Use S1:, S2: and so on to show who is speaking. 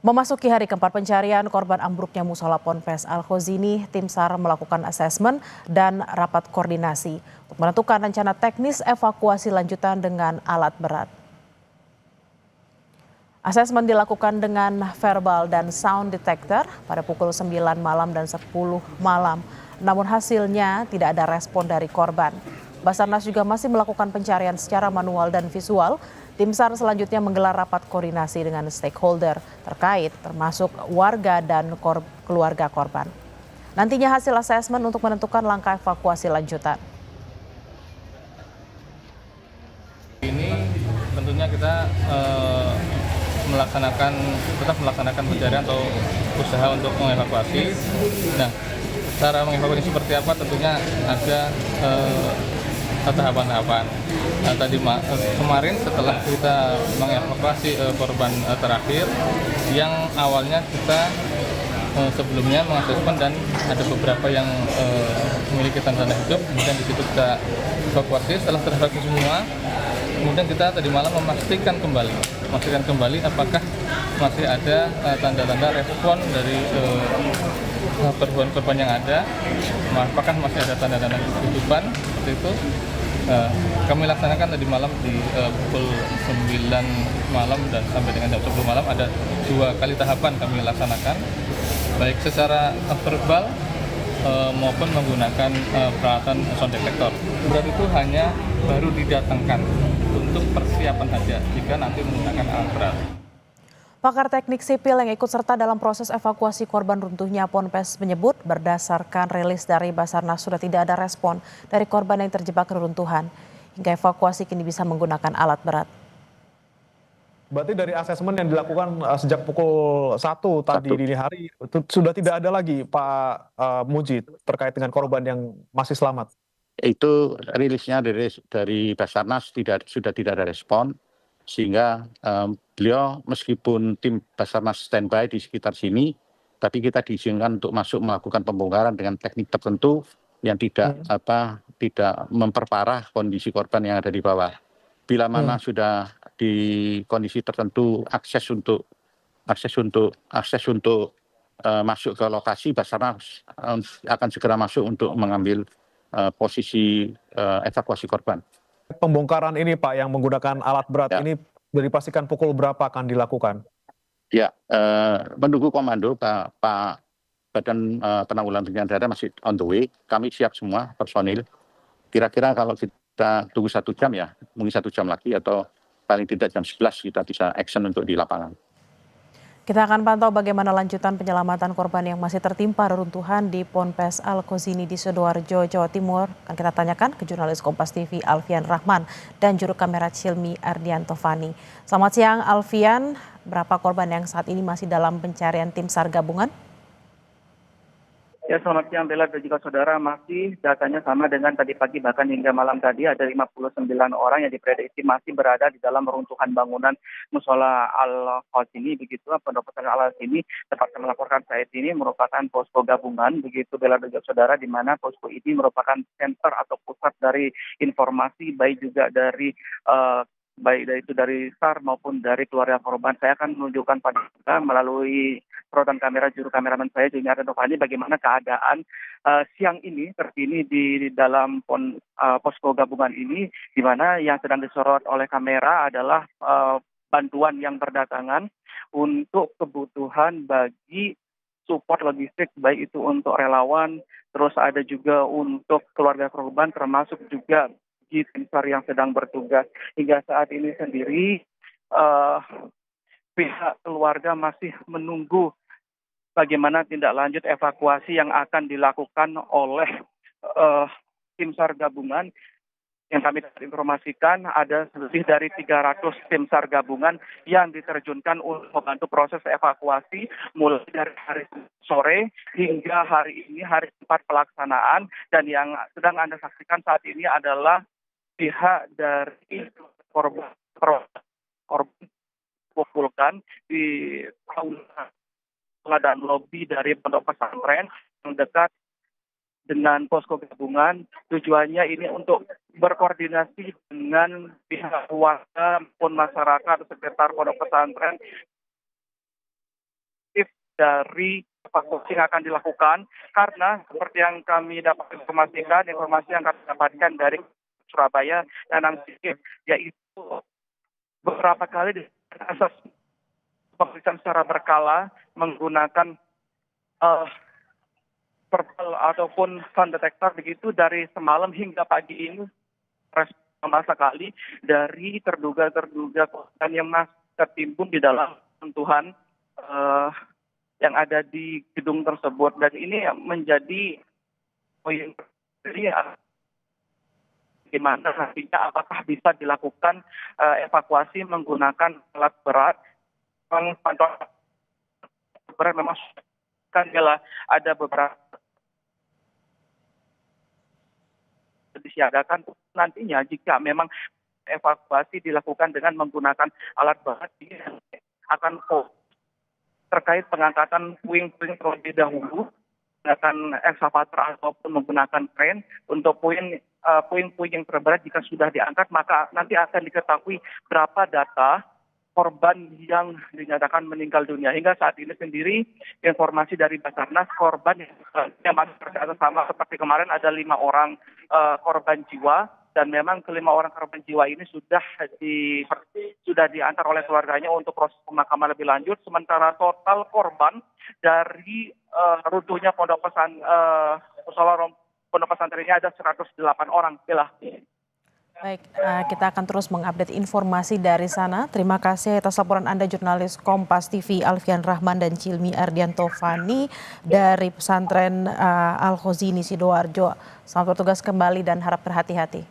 S1: Memasuki hari keempat pencarian korban ambruknya musola Ponpes Al-Khozini, tim SAR melakukan asesmen dan rapat koordinasi untuk menentukan rencana teknis evakuasi lanjutan dengan alat berat. Asesmen dilakukan dengan verbal dan sound detector pada pukul 9 malam dan 10 malam. Namun hasilnya tidak ada respon dari korban. Basarnas juga masih melakukan pencarian secara manual dan visual. Tim SAR selanjutnya menggelar rapat koordinasi dengan stakeholder terkait termasuk warga dan keluarga korban. Nantinya hasil asesmen untuk menentukan langkah evakuasi lanjutan.
S2: Ini tentunya kita tetap melaksanakan pencarian atau usaha untuk mengevakuasi. Nah, cara mengevakuasi seperti apa tentunya ada tahapan-tahapan. Nah, kemarin setelah kita mengevakuasi korban terakhir, yang awalnya kita sebelumnya mengasesmen dan ada beberapa yang memiliki tanda-tanda hidup, kemudian di situ kita evakuasi. Setelah terevakuasi semua, kemudian kita tadi malam memastikan kembali apakah masih ada tanda-tanda respon dari korban yang ada, apakah masih ada tanda-tanda kehidupan seperti itu. Kami laksanakan tadi malam di pukul 9 malam dan sampai dengan jam 10 malam ada 2 kali tahapan kami laksanakan, baik secara verbal maupun menggunakan peralatan sound detector. Berat itu hanya baru didatangkan untuk persiapan saja jika nanti menggunakan alat berat.
S1: Pakar teknik sipil yang ikut serta dalam proses evakuasi korban runtuhnya Ponpes menyebut berdasarkan rilis dari Basarnas sudah tidak ada respon dari korban yang terjebak reruntuhan. Hingga evakuasi kini bisa menggunakan alat berat.
S3: Berarti dari asesmen yang dilakukan sejak pukul 1 tadi dini hari itu sudah tidak ada lagi Pak Muji terkait dengan korban yang masih selamat.
S4: Itu rilisnya dari Basarnas sudah tidak ada respon, sehingga beliau meskipun tim Basarnas standby di sekitar sini, tapi kita diizinkan untuk masuk melakukan pembongkaran dengan teknik tertentu yang tidak memperparah kondisi korban yang ada di bawah. Bila mana sudah di kondisi tertentu akses untuk masuk ke lokasi, Basarnas akan segera masuk untuk mengambil posisi evakuasi korban.
S3: Pembongkaran ini Pak yang menggunakan alat berat ini sudah dipastikan pukul berapa akan dilakukan?
S4: Ya, menunggu komando Pak Badan Penanggulangan Bencana Daerah masih on the way. Kami siap semua personil. Kira-kira kalau kita tunggu 1 jam ya, mungkin 1 jam lagi atau paling tidak jam 11 kita bisa action untuk di lapangan.
S1: Kita akan pantau bagaimana lanjutan penyelamatan korban yang masih tertimpa reruntuhan di Ponpes Al-Khozini di Sidoarjo, Jawa Timur. Akan kita tanyakan ke jurnalis Kompas TV Alfian Rahman dan juru kamera Cilmi Ardianto Fani. Selamat siang Alfian, berapa korban yang saat ini masih dalam pencarian tim SAR gabungan?
S5: Ya, selamat siang Bella dan juga saudara. Masih datanya sama dengan tadi pagi, bahkan hingga malam tadi ada 59 orang yang diprediksi masih berada di dalam runtuhan bangunan musola Al-Khozini. Begitu Pondok Pesantren Al-Khozini tempat saya melaporkan saat ini merupakan posko gabungan, begitu Bella dan juga saudara, di mana posko ini merupakan center atau pusat dari informasi baik juga dari dari SAR maupun dari keluarga korban. Saya akan menunjukkan pada kita melalui sorotan kamera juru kameramen saya Cilmi Ardianto Fani bagaimana keadaan siang ini terkini di dalam posko gabungan ini, di mana yang sedang disorot oleh kamera adalah bantuan yang berdatangan untuk kebutuhan bagi support logistik, baik itu untuk relawan, terus ada juga untuk keluarga korban, termasuk juga tim SAR yang sedang bertugas. Hingga saat ini sendiri pihak keluarga masih menunggu bagaimana tindak lanjut evakuasi yang akan dilakukan oleh tim SAR gabungan. Yang kami informasikan ada lebih dari 300 tim SAR gabungan yang diterjunkan untuk membantu proses evakuasi mulai dari hari sore hingga hari ini, hari 4 pelaksanaan. Dan yang sedang Anda saksikan saat ini adalah pihak dari korban kumpulkan di aula dan lobi dari pondok pesantren yang dekat dengan posko gabungan. Tujuannya ini untuk berkoordinasi dengan pihak warga maupun masyarakat sekitar pondok pesantren dari evakuasi yang akan dilakukan, karena seperti yang kami dapat informasikan, informasi yang kami dapatkan dari Surabaya dan Angsikip, yaitu beberapa kali asas pemeriksaan secara berkala menggunakan verbal ataupun sound detector begitu dari semalam hingga pagi ini sama sekali dari terduga korban yang masih tertimbun di dalam runtuhan yang ada di gedung tersebut, dan ini menjadi poin bagaimana nantinya apakah bisa dilakukan evakuasi menggunakan alat berat. Berat memang kan bila ada beberapa disiagakan nantinya jika memang evakuasi dilakukan dengan menggunakan alat berat, ini akan terkait pengangkatan puing-puing terlebih dahulu menggunakan ekskavator ataupun menggunakan kren. Untuk puing-puing yang terberat jika sudah diangkat, maka nanti akan diketahui berapa data korban yang dinyatakan meninggal dunia. Hingga saat ini sendiri informasi dari Basarnas, korban yang masih tercatat sama seperti kemarin ada 5 orang korban jiwa, dan memang kelima orang korban jiwa ini sudah diantar oleh keluarganya untuk proses pemakaman lebih lanjut. Sementara total korban dari runtuhnya pondok pesantren ini ada 108 orang. Bila.
S1: Baik, kita akan terus mengupdate informasi dari sana. Terima kasih atas laporan Anda, jurnalis Kompas TV Alfian Rahman dan Cilmi Ardianto Fani dari pesantren Al Khozini Sidoarjo. Selamat bertugas kembali dan harap berhati-hati.